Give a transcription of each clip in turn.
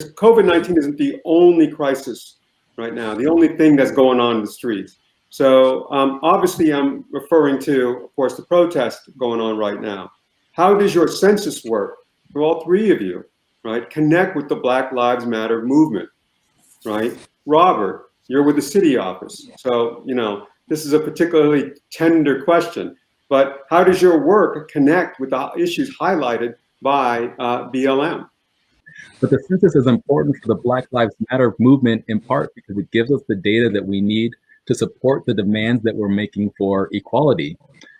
COVID-19 isn't the only crisis right now, the only thing that's going on in the streets. So obviously I'm referring to, of course, the protest going on right now. How does your census work for all three of you, right? Connect with the Black Lives Matter movement, right? Robert, you're with the city office. So, this is a particularly tender question, but how does your work connect with the issues highlighted by BLM? But the census is important for the Black Lives Matter movement in part because it gives us the data that we need to support the demands that we're making for equality.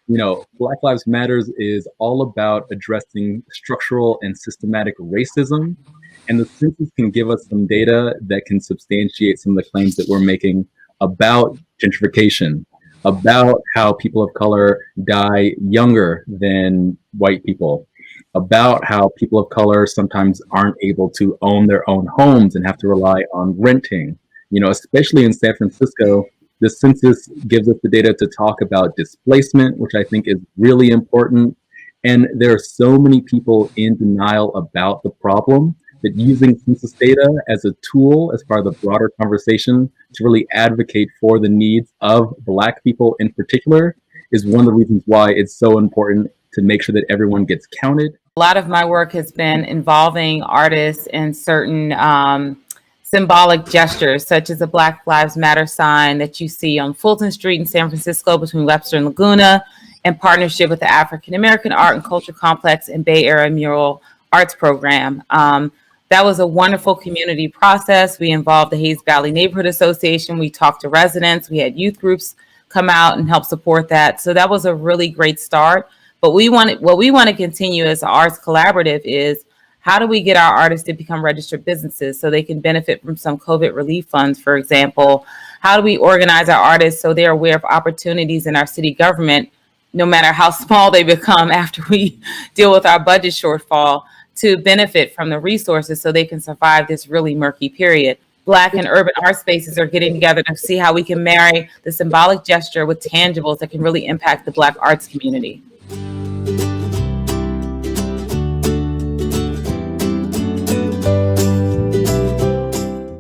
Black Lives Matters is all about addressing structural and systematic racism. And the census can give us some data that can substantiate some of the claims that we're making about gentrification, about how people of color die younger than white people, about how people of color sometimes aren't able to own their own homes and have to rely on renting. Especially in San Francisco, the census gives us the data to talk about displacement, which I think is really important. And there are so many people in denial about the problem that using census data as a tool, as part of the broader conversation, to really advocate for the needs of Black people in particular, is one of the reasons why it's so important to make sure that everyone gets counted. A lot of my work has been involving artists in certain symbolic gestures, such as a Black Lives Matter sign that you see on Fulton Street in San Francisco between Webster and Laguna, in partnership with the African American Art and Culture Complex and Bay Area Mural Arts Program. That was a wonderful community process. We involved the Hayes Valley Neighborhood Association. We talked to residents. We had youth groups come out and help support that. So that was a really great start. But what we want to continue as an arts collaborative is, how do we get our artists to become registered businesses so they can benefit from some COVID relief funds, for example? How do we organize our artists so they're aware of opportunities in our city government, no matter how small they become after we deal with our budget shortfall, to benefit from the resources so they can survive this really murky period? Black and urban art spaces are getting together to see how we can marry the symbolic gesture with tangibles that can really impact the Black arts community.